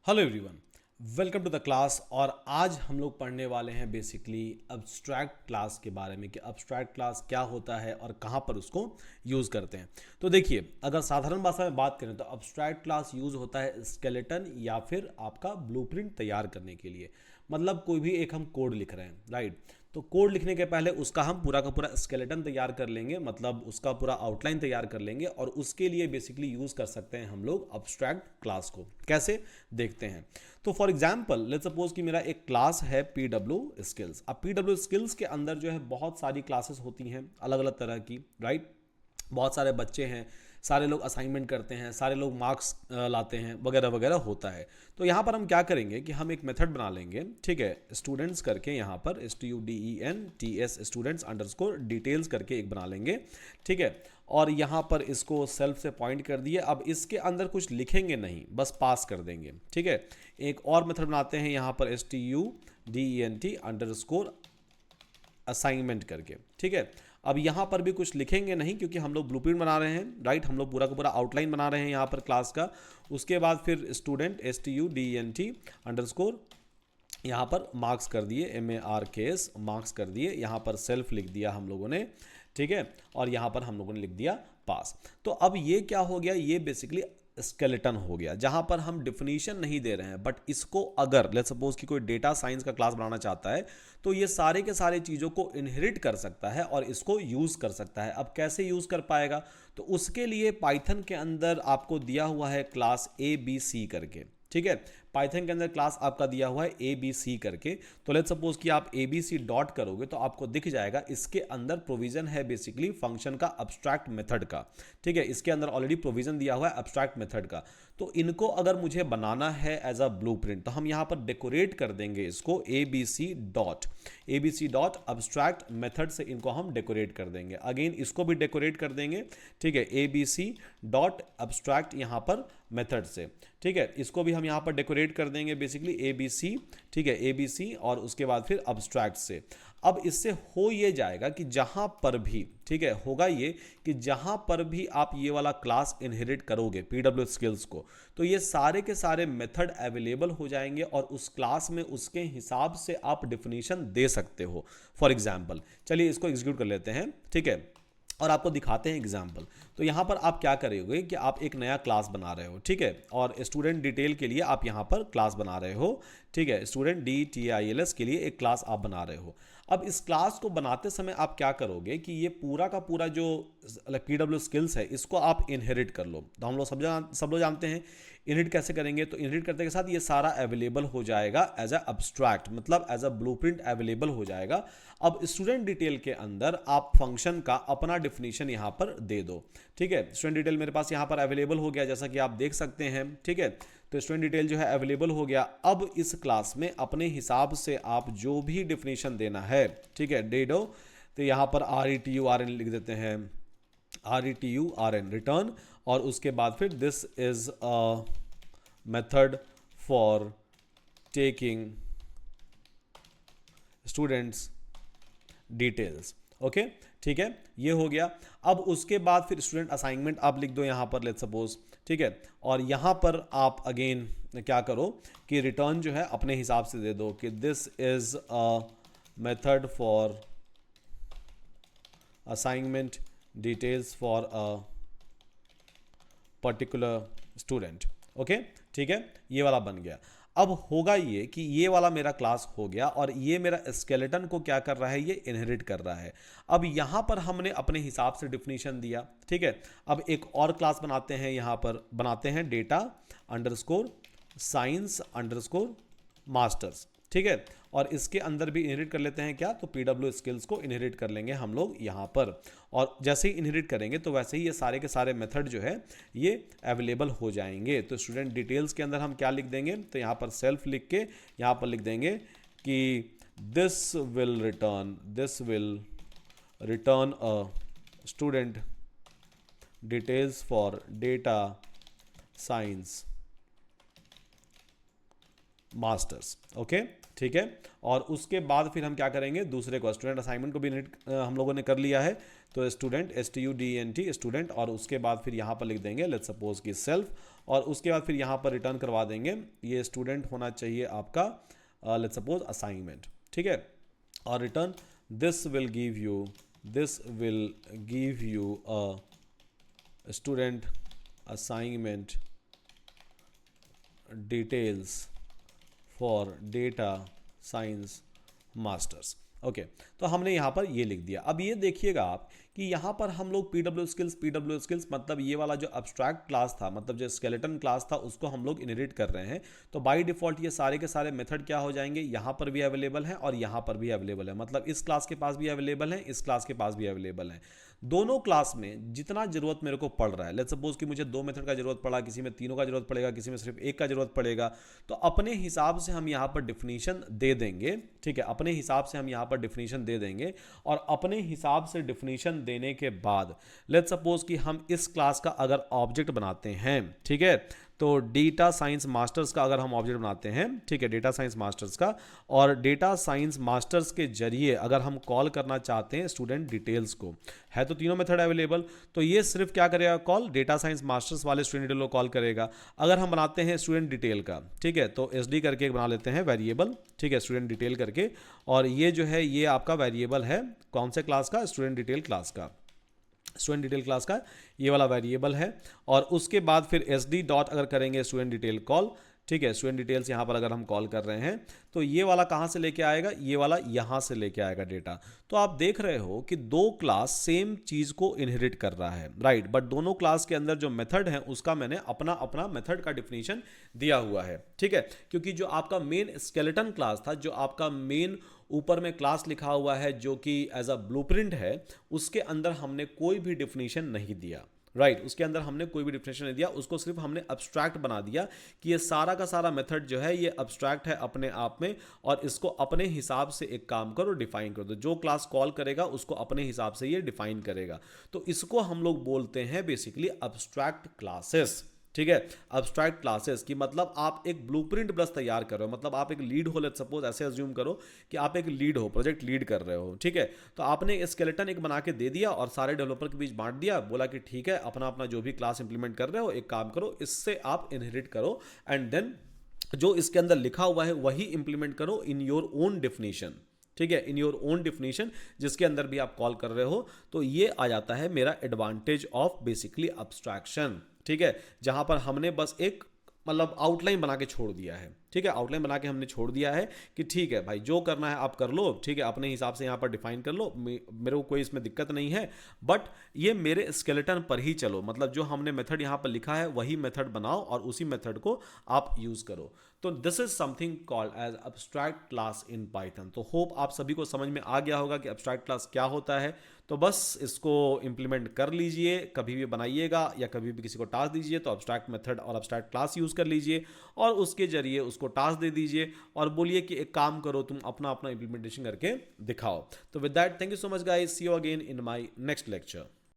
Hello everyone, welcome to the class. और आज हम लोग पढ़ने वाले हैं बेसिकली अब्स्ट्रैक्ट क्लास के बारे में कि अब्स्ट्रैक्ट क्लास क्या होता है और कहाँ पर उसको यूज़ करते हैं। तो देखिए, अगर साधारण भाषा में बात करें तो अब्स्ट्रैक्ट क्लास यूज़ होता है स्केलेटन या फिर आपका ब्लूप्रिंट तैयार करने के लिए। मतलब कोई भी एक हम कोड लिख रहे हैं, राइट। तो कोड लिखने के पहले उसका हम पूरा का पूरा स्केलेटन तैयार कर लेंगे, मतलब उसका पूरा आउटलाइन तैयार कर लेंगे और उसके लिए बेसिकली यूज़ कर सकते हैं हम लोग अब्स्ट्रैक्ट क्लास को। कैसे, देखते हैं। तो फॉर एग्जाम्पल लेट्स सपोज कि मेरा एक क्लास है पी डब्ल्यू स्किल्स। अब पी डब्ल्यू स्किल्स के अंदर जो है बहुत सारी क्लासेस होती हैं अलग अलग तरह की, राइट। बहुत सारे बच्चे हैं, सारे लोग असाइनमेंट करते हैं, सारे लोग मार्क्स लाते हैं, वगैरह वगैरह होता है। तो यहाँ पर हम क्या करेंगे कि हम एक मेथड बना लेंगे, ठीक है, स्टूडेंट्स करके, यहाँ पर STUDENTS स्टूडेंट्स अंडरस्कोर डिटेल्स करके एक बना लेंगे, ठीक है। और यहाँ पर इसको सेल्फ से पॉइंट कर दिए। अब इसके अंदर कुछ लिखेंगे नहीं, बस पास कर देंगे, ठीक है। एक और मेथड बनाते हैं यहाँ पर STUDENT अंडरस्कोर असाइनमेंट करके, ठीक है। अब यहाँ पर भी कुछ लिखेंगे नहीं क्योंकि हम लोग ब्लूप्रिंट बना रहे हैं, राइट। हम लोग पूरा का पूरा आउटलाइन बना रहे हैं यहाँ पर क्लास का। उसके बाद फिर स्टूडेंट STUDENT अंडरस्कोर यहाँ पर मार्क्स कर दिए, MARKS मार्क्स कर दिए, यहाँ पर सेल्फ लिख दिया हम लोगों ने, ठीक है। और यहाँ पर हम लोगों ने लिख दिया पास। तो अब ये क्या हो गया, ये बेसिकली स्केलेटन हो गया जहां पर हम डिफिनीशन नहीं दे रहे हैं। बट इसको अगर लेट्स सपोज कि कोई डेटा साइंस का क्लास बनाना चाहता है तो ये सारे के सारे चीज़ों को इनहेरिट कर सकता है और इसको यूज़ कर सकता है। अब कैसे यूज़ कर पाएगा, तो उसके लिए पाइथन के अंदर आपको दिया हुआ है क्लास ABC करके, ठीक है। पाइथन के अंदर क्लास आपका दिया हुआ है ABC करके। तो लेट्स सपोज कि आप ABC डॉट करोगे तो आपको दिख जाएगा इसके अंदर प्रोविजन है बेसिकली फंक्शन का, अब्स्ट्रैक्ट मेथड का, ठीक है। इसके अंदर ऑलरेडी प्रोविजन दिया हुआ है अब्स्ट्रैक्ट मेथड का। तो इनको अगर मुझे बनाना है एज अ ब्लूप्रिंट तो हम यहाँ पर डेकोरेट कर देंगे इसको ABC डॉट अब्स्ट्रैक्ट मेथड से इनको हम डेकोरेट कर देंगे। अगेन इसको भी डेकोरेट कर देंगे, ठीक है, ABC डॉट अब्स्ट्रैक्ट यहाँ पर मेथड से, ठीक है। इसको भी हम यहाँ पर डेकोरेट कर देंगे बेसिकली ABC, ठीक है, ABC और उसके बाद फिर अब्स्ट्रैक्ट से। अब इससे हो ये जाएगा कि जहां पर भी, ठीक है, होगा ये कि जहां पर भी आप ये वाला क्लास इनहेरिट करोगे PW स्किल्स को, तो ये सारे के सारे मेथड अवेलेबल हो जाएंगे और उस क्लास में उसके हिसाब से आप डिफिनीशन दे सकते हो। फॉर एग्जाम्पल चलिए इसको एग्जीक्यूट कर लेते हैं, ठीक है, और आपको दिखाते हैं एग्जाम्पल। तो यहाँ पर आप क्या करोगे कि आप एक नया क्लास बना रहे हो, ठीक है, और स्टूडेंट डिटेल के लिए आप यहाँ पर क्लास बना रहे हो, ठीक है। स्टूडेंट DTILS के लिए एक क्लास आप बना रहे हो। अब इस क्लास को बनाते समय आप क्या करोगे कि ये पूरा का पूरा जो PW स्किल्स है इसको आप इनहेरिट कर लो। तो हम लोग सब लोग जानते हैं इनहेरिट कैसे करेंगे। तो इनहेरिट करने के साथ ये सारा अवेलेबल हो जाएगा एज अ अब्स्ट्रैक्ट, मतलब एज अ ब्लूप्रिंट अवेलेबल हो जाएगा। अब स्टूडेंट डिटेल के अंदर आप फंक्शन का अपना डिफिनीशन यहाँ पर दे दो, ठीक है। स्टूडेंट डिटेल मेरे पास यहाँ पर अवेलेबल हो गया जैसा कि आप देख सकते हैं, ठीक है। तो स्टूडेंट डिटेल जो है अवेलेबल हो गया। अब इस क्लास में अपने हिसाब से आप जो भी डिफिनीशन देना है, ठीक है, दे दो। तो यहाँ पर RETURN लिख देते हैं, RETURN रिटर्न, और उसके बाद फिर this is a method for taking students details, okay, ठीक है, ये हो गया। अब उसके बाद फिर स्टूडेंट असाइनमेंट आप लिख दो यहाँ पर लेट्स सपोज, ठीक है। और यहाँ पर आप अगेन क्या करो कि रिटर्न जो है अपने हिसाब से दे दो कि this is a method for assignment details for a particular student, okay, ठीक है, ये वाला बन गया। अब होगा ये कि ये वाला मेरा क्लास हो गया और ये मेरा स्केलेटन को क्या कर रहा है, ये इनहेरिट कर रहा है। अब यहाँ पर हमने अपने हिसाब से डिफिनीशन दिया, ठीक है। अब एक और क्लास बनाते हैं, यहाँ पर बनाते हैं data underscore science underscore masters, ठीक है। और इसके अंदर भी इनहेरिट कर लेते हैं क्या, तो PW स्किल्स को इनहेरिट कर लेंगे हम लोग यहाँ पर। और जैसे ही इनहेरिट करेंगे तो वैसे ही ये सारे के सारे मेथड जो है ये अवेलेबल हो जाएंगे। तो स्टूडेंट डिटेल्स के अंदर हम क्या लिख देंगे, तो यहाँ पर सेल्फ लिख के यहाँ पर लिख देंगे कि this will return a student details for data science masters, okay, ठीक है। और उसके बाद फिर हम क्या करेंगे, दूसरे को स्टूडेंट असाइनमेंट को भी हम लोगों ने कर लिया है। तो स्टूडेंट, STUDENT, स्टूडेंट, और उसके बाद फिर यहाँ पर लिख देंगे लेट्स सपोज कि सेल्फ, और उसके बाद फिर यहाँ पर रिटर्न करवा देंगे, ये स्टूडेंट होना चाहिए आपका लेट्स सपोज असाइनमेंट, ठीक है, और return this will give you a student assignment details for data science masters. Okay, तो हमने यहाँ पर ये लिख दिया। अब ये देखिएगा आप कि यहाँ पर हम लोग पीडब्ल्यू स्किल्स मतलब ये वाला जो अब्स्ट्रैक्ट क्लास था, मतलब जो स्केलेटन क्लास था, उसको हम लोग इनहेरिट कर रहे हैं। तो बाय डिफॉल्ट ये सारे के सारे मेथड क्या हो जाएंगे, यहाँ पर भी अवेलेबल हैं और यहाँ पर भी अवेलेबल है, मतलब इस क्लास के पास भी अवेलेबल है, इस क्लास के पास भी अवेलेबल है। दोनों क्लास में जितना जरूरत मेरे को पड़ रहा है, लेट्स सपोज कि मुझे 2 मेथड का जरूरत पड़ा, किसी में 3 का जरूरत पड़ेगा, किसी में सिर्फ 1 का जरूरत पड़ेगा, तो अपने हिसाब से हम यहाँ पर डिफिनीशन दे देंगे, ठीक है, अपने हिसाब से हम यहाँ पर डिफिनीशन दे देंगे। और अपने हिसाब से डिफिनीशन देने के बाद लेट्स सपोज कि हम इस क्लास का अगर ऑब्जेक्ट बनाते हैं, ठीक है, तो डेटा साइंस मास्टर्स का अगर हम ऑब्जेक्ट बनाते हैं, ठीक है, डेटा साइंस मास्टर्स का, और डेटा साइंस मास्टर्स के जरिए अगर हम कॉल करना चाहते हैं स्टूडेंट डिटेल्स को, है तो तीनों मेथड अवेलेबल, तो ये सिर्फ क्या करेगा, कॉल डेटा साइंस मास्टर्स वाले स्टूडेंट डिटेल को कॉल करेगा। अगर हम बनाते हैं स्टूडेंट डिटेल का, ठीक है, तो SD करके बना लेते हैं वेरिएबल, ठीक है, स्टूडेंट डिटेल करके, और ये जो है ये आपका वेरिएबल है कौन से क्लास का, स्टूडेंट डिटेल क्लास का, स्टूडेंट डिटेल क्लास का ये वाला वेरिएबल है। और उसके बाद फिर SD डॉट अगर करेंगे स्टूडेंट डिटेल कॉल, ठीक है, स्टूडेंट डिटेल्स यहाँ पर अगर हम कॉल कर रहे हैं, तो ये वाला कहाँ से लेके आएगा, ये वाला यहाँ से लेके आएगा डेटा। तो आप देख रहे हो कि 2 क्लास सेम चीज़ को इनहेरिट कर रहा है, राइट, बट दोनों क्लास के अंदर जो मेथड है उसका मैंने अपना अपना मेथड का डिफिनीशन दिया हुआ है, ठीक है, क्योंकि जो आपका मेन स्केलेटन क्लास था, जो आपका मेन ऊपर में क्लास लिखा हुआ है जो कि एज अ ब्लूप्रिंट है, उसके अंदर हमने कोई भी डिफिनीशन नहीं दिया, राइट, उसके अंदर हमने कोई भी डिफिनेशन नहीं दिया, उसको सिर्फ हमने अब्स्ट्रैक्ट बना दिया कि ये सारा का सारा मेथड जो है ये अब्स्ट्रैक्ट है अपने आप में, और इसको अपने हिसाब से एक काम करो, डिफाइन कर दो, जो क्लास कॉल करेगा उसको अपने हिसाब से ये डिफाइन करेगा। तो इसको हम लोग बोलते हैं बेसिकली अब्स्ट्रैक्ट क्लासेस, ठीक है, अब्स्ट्रैक्ट क्लासेस की मतलब आप एक ब्लूप्रिंट बस तैयार कर रहे हो, मतलब आप एक लीड हो, लेट्स सपोज ऐसे अज्यूम करो कि आप एक लीड हो, प्रोजेक्ट लीड कर रहे हो, ठीक है, तो आपने स्केलेटन एक बना के दे दिया और सारे डेवलपर के बीच बांट दिया, बोला कि ठीक है अपना अपना जो भी क्लास इंप्लीमेंट कर रहे हो एक काम करो, इससे आप इनहेरिट करो एंड देन जो इसके अंदर लिखा हुआ है वही इंप्लीमेंट करो इन योर ओन डेफिनेशन, ठीक है, इन योर ओन डिफिनीशन जिसके अंदर भी आप कॉल कर रहे हो। तो ये आ जाता है मेरा एडवांटेज ऑफ बेसिकली अब्स्ट्रैक्शन, ठीक है, जहां पर हमने बस एक मतलब आउटलाइन बना के छोड़ दिया है, ठीक है, आउटलाइन बना के हमने छोड़ दिया है कि ठीक है भाई जो करना है आप कर लो, ठीक है, अपने हिसाब से यहाँ पर डिफाइन कर लो, मेरे को कोई इसमें दिक्कत नहीं है, बट ये मेरे स्केलेटन पर ही चलो, मतलब जो हमने मेथड यहाँ पर लिखा है वही मेथड बनाओ और उसी मेथड को आप यूज करो। तो this is something called as abstract class in Python. तो होप आप सभी को समझ में आ गया होगा कि अब्स्ट्रैक्ट क्लास क्या होता है। तो बस इसको इंप्लीमेंट कर लीजिए, कभी भी बनाइएगा या कभी भी किसी को टास्क दीजिए तो अब्स्ट्रैक्ट मेथड और अब्स्ट्रैक्ट क्लास यूज कर लीजिए और उसके जरिए उसको टास्क दे दीजिए और बोलिए कि एक काम करो तुम अपना अपना इंप्लीमेंटेशन करके दिखाओ। तो with that thank you so much guys, see you again in my next lecture.